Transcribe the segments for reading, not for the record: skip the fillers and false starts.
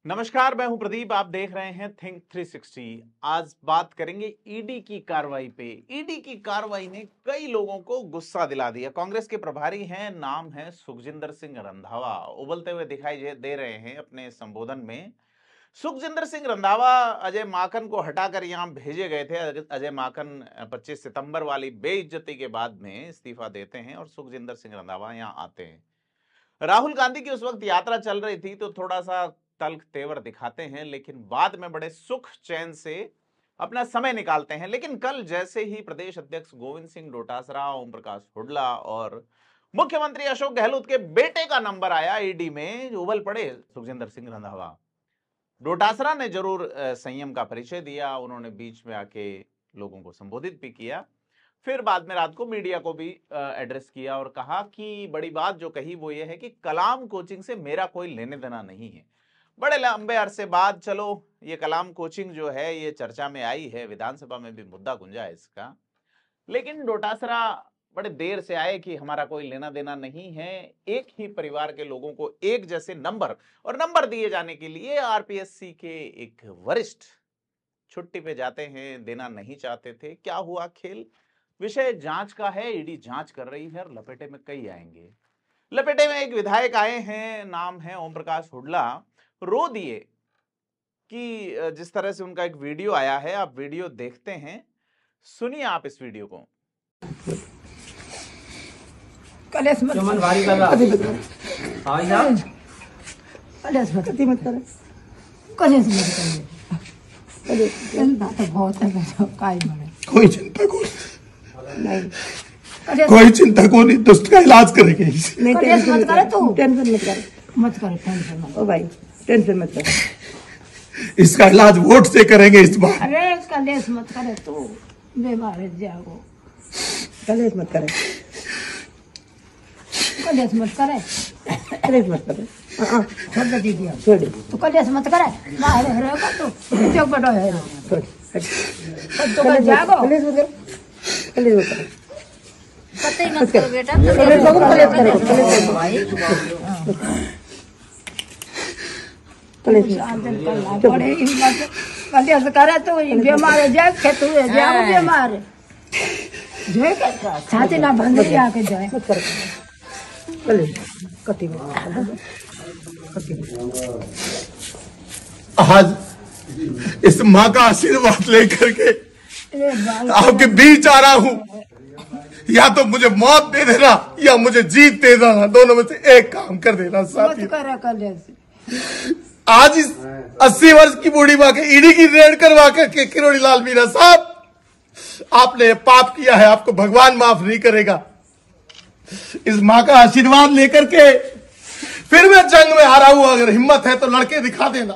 नमस्कार, मैं हूं प्रदीप। आप देख रहे हैं थिंक 360। आज बात करेंगे ईडी की कार्रवाई पे। ईडी की कार्रवाई ने कई लोगों को गुस्सा दिला दिया। कांग्रेस के प्रभारी हैं, नाम है सुखजिंदर सिंह रंधावा, उबलते हुए दिखाई दे रहे हैं अपने संबोधन में। सुखजिंदर सिंह रंधावा अजय माकन को हटाकर यहां भेजे गए थे। अजय माकन 25 सितंबर वाली बेइज्जती के बाद में इस्तीफा देते हैं और सुखजिंदर सिंह रंधावा यहां आते हैं। राहुल गांधी की उस वक्त यात्रा चल रही थी तो थोड़ा सा तल्ख तेवर दिखाते हैं, लेकिन बाद में बड़े सुख चैन से अपना समय निकालते हैं। लेकिन कल जैसे ही प्रदेश अध्यक्ष गोविंद सिंह डोटासरा, ओम प्रकाश हुड्डा और मुख्यमंत्री अशोक गहलोत के बेटे का नंबर आया ईडी में, उबल पड़े सुखजिंदर सिंह रंधावा। डोटासरा ने जरूर संयम का परिचय दिया, उन्होंने बीच में आके लोगों को संबोधित भी किया। फिर बाद में रात को मीडिया को भी एड्रेस किया और कहा कि बड़ी बात जो कही वो ये है कि कलाम कोचिंग से मेरा कोई लेने देना नहीं है। बड़े लंबे अरसे बाद चलो ये कलाम कोचिंग जो है ये चर्चा में आई है, विधानसभा में भी मुद्दा गुंजा है इसका। लेकिन डोटासरा बड़े देर से आए कि हमारा कोई लेना देना नहीं है। एक ही परिवार के लोगों को एक जैसे नंबर दिए जाने के लिए आरपीएससी के एक वरिष्ठ छुट्टी पे जाते हैं, देना नहीं चाहते थे। क्या हुआ खेल, विषय जांच का है। ईडी जांच कर रही है और लपेटे में कई आएंगे। लपेटे में एक विधायक आए हैं, नाम है ओम प्रकाश हुड्डा। रो दिए कि जिस तरह से उनका एक वीडियो आया है, आप वीडियो देखते हैं, सुनिए आप इस वीडियो को। कलेश मत मन भारी कर रहा हां यार, कलेश मत कर, कलेश मत कर, चिंता तो बहुत है। काय माने कोई चिंता को नहीं, कोई चिंता को नहीं, दुष्ट का इलाज करेंगे। नहीं कलेश मत करे, तू टेंशन मत कर, मत कर टेंशन मत। ओ भाई टेंशन मत कर, इसका इलाज वोट से करेंगे इस बार। अरे कलेश मत करे, तू बीमार है जाओ, कलेश मत करे, कलेश मत करे, कलेश मत करे। हां सब दे दिया, छोड़ दे, तू कलेश मत करे। बाहर रहेगा तू चौक बैठो है, छोड़ तो कर जाओ, कलेश मत कर, कलेश मत कर, पता ही मत करो बेटा, कलेश करो भाई, बड़े हिम्मत कलेश करे। तो बीमार है जा के, तू जाओ बीमार है जो के छाती ना बंद आके जाए कलेश कति आज इस माँ का आशीर्वाद लेकर के आपके बीच आ रहा हूँ। या तो मुझे मौत दे देना या मुझे जीत दे देना, दोनों में से एक काम कर देना साथी। आज इस 80 वर्ष की बूढ़ी माँ के ईडी की रेड करवा के किरोड़ी लाल मीणा साहब, आपने पाप किया है, आपको भगवान माफ नहीं करेगा। इस माँ का आशीर्वाद लेकर के फिर मैं जंग में हारा हूं, अगर हिम्मत है तो लड़के दिखा देना।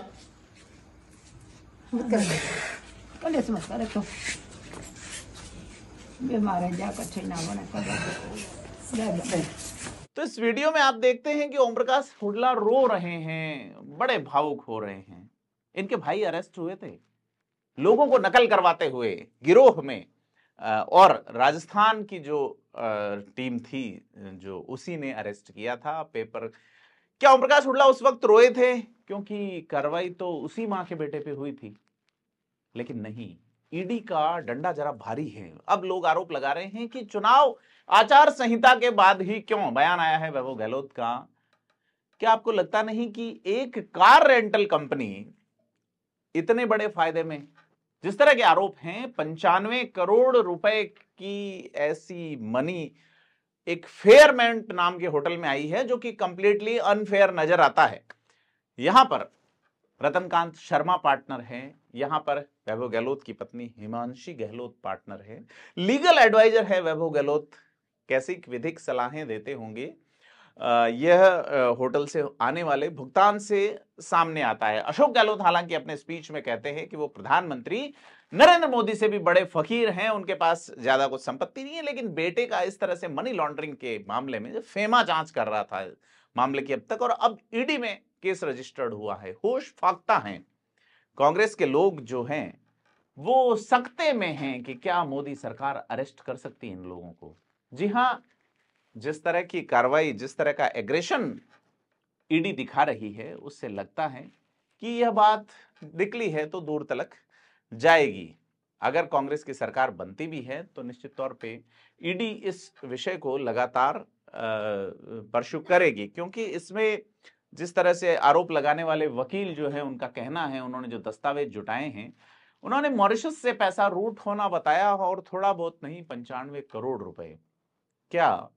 कलेश मत करे, तो बीमार है जाकर छीना बना। तो इस वीडियो में आप देखते हैं कि ओम प्रकाश हुड्डा रो रहे हैं, बड़े भावुक हो रहे हैं। इनके भाई अरेस्ट हुए थे लोगों को नकल करवाते हुए गिरोह में, और राजस्थान की जो टीम थी जो उसी ने अरेस्ट किया था। पेपर क्या ओम प्रकाश हुड्डा उस वक्त रोए थे क्योंकि कार्रवाई तो उसी मां के बेटे पे हुई थी? लेकिन नहीं, ईडी का डंडा जरा भारी है। अब लोग आरोप लगा रहे हैं कि चुनाव आचार संहिता के बाद ही क्यों बयान आया है वैभव गहलोत का। क्या आपको लगता नहीं कि एक कार रेंटल कंपनी इतने बड़े फायदे में, जिस तरह के आरोप हैं, 95 करोड़ रुपए की ऐसी मनी एक फेयरमेंट नाम के होटल में आई है जो कि कंप्लीटली अनफेयर नजर आता है। यहां पर रतनकांत शर्मा पार्टनर हैं, यहां पर वैभव गहलोत की पत्नी हिमांशी गहलोत पार्टनर है, लीगल एडवाइजर है वैभव गहलोत, कैसी विधिक सलाहें देते होंगे, यह होटल से आने वाले भुगतान से सामने आता है। अशोक गहलोत हालांकि अपने स्पीच में कहते हैं कि वो प्रधानमंत्री नरेंद्र मोदी से भी बड़े फकीर हैं, उनके पास ज्यादा कुछ संपत्ति नहीं है, लेकिन बेटे का इस तरह से मनी लॉन्ड्रिंग के मामले में जो फेमा जांच कर रहा था मामले की अब तक, और अब ईडी में केस रजिस्टर्ड हुआ है। होश फाख्ता है कांग्रेस के लोग जो हैं, वो सकते में हैं कि क्या मोदी सरकार अरेस्ट कर सकती है इन लोगों को। जी हां, जिस तरह की कार्रवाई, जिस तरह का एग्रेशन ईडी दिखा रही है, उससे लगता है कि यह बात निकली है तो दूर तलक जाएगी। अगर कांग्रेस की सरकार बनती भी है तो निश्चित तौर पे ईडी इस विषय को लगातार परस्यू करेगी, क्योंकि इसमें जिस तरह से आरोप लगाने वाले वकील जो है उनका कहना है, उन्होंने जो दस्तावेज जुटाए हैं, उन्होंने मॉरिशस से पैसा रूट होना बताया और थोड़ा बहुत नहीं 95 करोड़ रुपए। क्या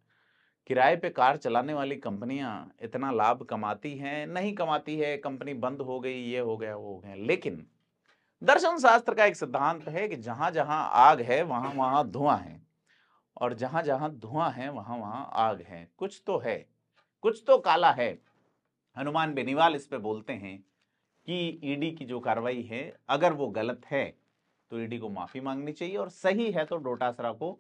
किराए पे कार चलाने वाली कंपनियां इतना लाभ कमाती हैं? नहीं कमाती है, कंपनी बंद हो गई, ये हो गया वो हो गया। लेकिन दर्शन शास्त्र का एक सिद्धांत है कि जहां जहां आग है वहां वहां धुआं है, और जहां जहां धुआं है वहां वहां आग है। कुछ तो है, कुछ तो काला है। हनुमान बेनीवाल इस पे बोलते हैं कि ईडी की जो कार्रवाई है अगर वो गलत है तो ईडी को माफी मांगनी चाहिए, और सही है तो डोटासरा को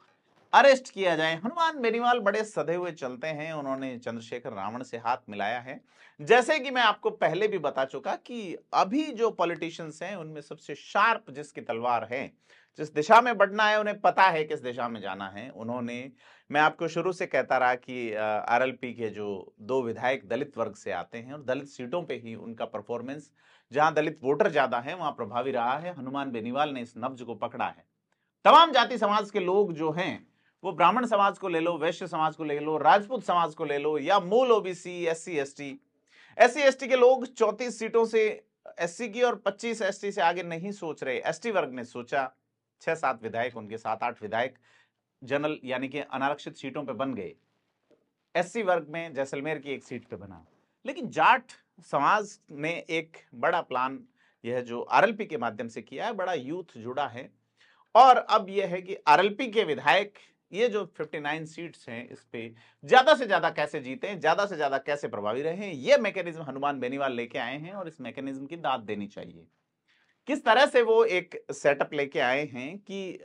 अरेस्ट किया जाए। हनुमान बेनीवाल बड़े सधे हुए चलते हैं, उन्होंने चंद्रशेखर रावण से हाथ मिलाया है। जैसे कि मैं आपको पहले भी बता चुका कि अभी जो पॉलिटिशियंस हैं उनमें सबसे शार्प जिसकी तलवार है, जिस दिशा में बढ़ना है उन्हें पता है किस दिशा में जाना है। उन्होंने, मैं आपको शुरू से कहता रहा कि आरएलपी के जो 2 विधायक दलित वर्ग से आते हैं और दलित सीटों पे ही उनका परफॉर्मेंस, जहां दलित वोटर ज्यादा है वहां प्रभावी रहा है। हनुमान बेनीवाल ने इस नब्ज को पकड़ा है। तमाम जाति समाज के लोग जो हैं, वो ब्राह्मण समाज को ले लो, वैश्य समाज को ले लो, राजपूत समाज को ले लो, या मूल ओबीसी, एससी एसटी के लोग 34 सीटों से एससी की और 25 एसटी से आगे नहीं सोच रहे। एसटी वर्ग ने सोचा, 6-7 विधायक, उनके 7-8 विधायक जनरल यानी कि अनारक्षित सीटों पे बन गए। एससी वर्ग में जैसलमेर की एक सीट पे बना। लेकिन जाट समाज ने एक बड़ा प्लान, यह जो आरएलपी के माध्यम से किया है, बड़ा यूथ जुड़ा है, और अब यह है कि आरएलपी के विधायक ये जो 59 सीट्स हैं इस पे ज्यादा से ज्यादा कैसे जीते, ज्यादा से ज्यादा कैसे प्रभावी रहे, ये मैकेनिज्म हनुमान बेनीवाल लेके आए हैं और इस मैकेनिज्म की दाद देनी चाहिए। किस तरह से वो एक सेटअप लेके आए हैं कि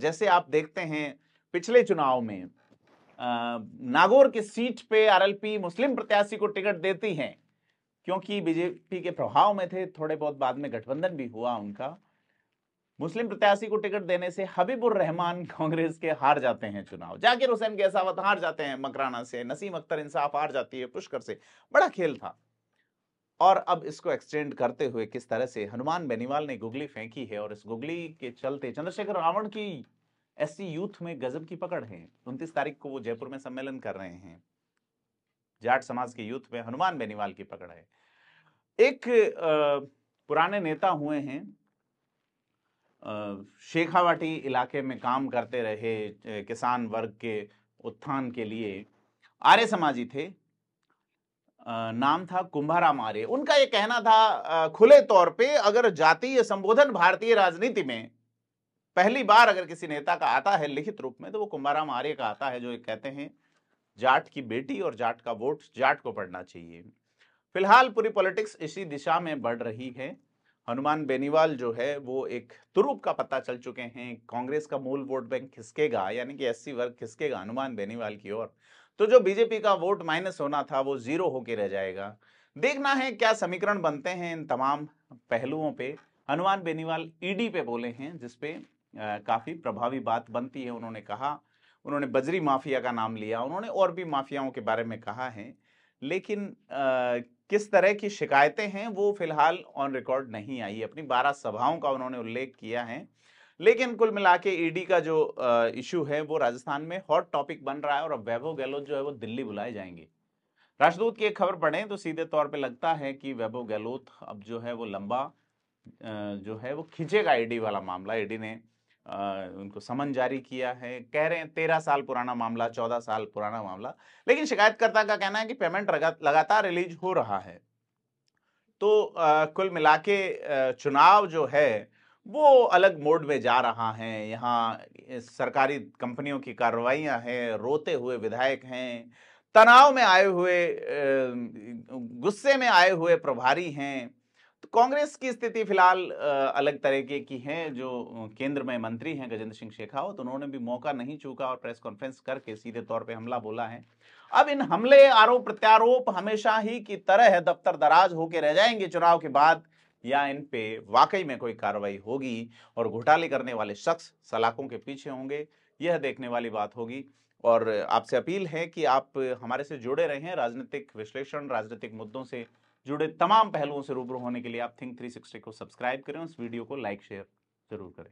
जैसे आप देखते हैं पिछले चुनाव में नागौर की सीट पे आरएलपी मुस्लिम प्रत्याशी को टिकट देती है, क्योंकि बीजेपी के प्रभाव में थे, थोड़े बहुत बाद में गठबंधन भी हुआ उनका। मुस्लिम प्रत्याशी को टिकट देने से हबीबुर रहमान कांग्रेस के हार जाते हैं चुनाव, जाकिर हुसैन गैसावत हार जाते हैं मकराना से, नसीम अख्तर इंसाफ हार जाती है पुष्कर से। बड़ा खेल था। और अब इसको एक्सटेंड करते हुए किस तरह से हनुमान बेनीवाल ने गुगली फेंकी है, और इस गुगली के चलते चंद्रशेखर रावण की एससी यूथ में गजब की पकड़ है। 29 तारीख को वो जयपुर में सम्मेलन कर रहे हैं। जाट समाज के यूथ में हनुमान बेनीवाल की पकड़ है। एक पुराने नेता हुए हैं, शेखावाटी इलाके में काम करते रहे, किसान वर्ग के उत्थान के लिए, आर्य समाजी थे, नाम था कुंभाराम आर्य। उनका यह कहना था खुले तौर पे, अगर जातीय संबोधन भारतीय राजनीति में पहली बार अगर किसी नेता का आता है लिखित रूप में तो वो कुंभाराम आर्य का आता है, जो एक कहते हैं जाट की बेटी और जाट का वोट जाट को पड़ना चाहिए। फिलहाल पूरी पॉलिटिक्स इसी दिशा में बढ़ रही है। हनुमान बेनीवाल जो है वो एक तुरुप का पता चल चुके हैं। कांग्रेस का मूल वोट बैंक खिसकेगा, यानी कि एससी वर्ग खिसकेगा हनुमान बेनीवाल की ओर, तो जो बीजेपी का वोट माइनस होना था वो 0 होके रह जाएगा। देखना है क्या समीकरण बनते हैं इन तमाम पहलुओं पे। हनुमान बेनीवाल ईडी पे बोले हैं, जिसपे काफी प्रभावी बात बनती है। उन्होंने कहा, उन्होंने बजरी माफिया का नाम लिया, उन्होंने और भी माफियाओं के बारे में कहा है, लेकिन किस तरह की शिकायतें हैं वो फिलहाल ऑन रिकॉर्ड नहीं आई। अपनी 12 सभाओं का उन्होंने उल्लेख किया है, लेकिन कुल मिला के ईडी का जो इशू है वो राजस्थान में हॉट टॉपिक बन रहा है। और अब वैभव गहलोत जो है वो दिल्ली बुलाए जाएंगे। राष्ट्रदूत की एक खबर पढ़ें तो सीधे तौर पे लगता है कि वैभव गहलोत अब जो है वो लंबा जो है वो खींचेगा ईडी वाला मामला। ईडी ने उनको समन जारी किया है, कह रहे हैं 13 साल पुराना मामला, 14 साल पुराना मामला, लेकिन शिकायतकर्ता का कहना है कि पेमेंट लगातार रिलीज हो रहा है। तो कुल मिला के चुनाव जो है वो अलग मोड में जा रहा है। यहाँ सरकारी कंपनियों की कार्रवाइयां हैं, रोते हुए विधायक हैं, तनाव में आए हुए, गुस्से में आए हुए प्रभारी हैं। तो कांग्रेस की स्थिति फिलहाल अलग तरीके की है। जो केंद्र में मंत्री हैं गजेंद्र सिंह शेखावत, उन्होंने भी मौका नहीं चूका और प्रेस कॉन्फ्रेंस करके सीधे तौर पे हमला बोला है। अब इन हमले, आरोप प्रत्यारोप हमेशा ही की तरह दफ्तर दराज होके रह जाएंगे चुनाव के बाद, या इन पे वाकई में कोई कार्रवाई होगी और घोटाले करने वाले शख्स सलाखों के पीछे होंगे, यह देखने वाली बात होगी। और आपसे अपील है कि आप हमारे से जुड़े रहें। राजनीतिक विश्लेषण, राजनीतिक मुद्दों से जुड़े तमाम पहलुओं से रूबरू होने के लिए आप थिंक 360 को सब्सक्राइब करें, उस वीडियो को लाइक शेयर जरूर करें।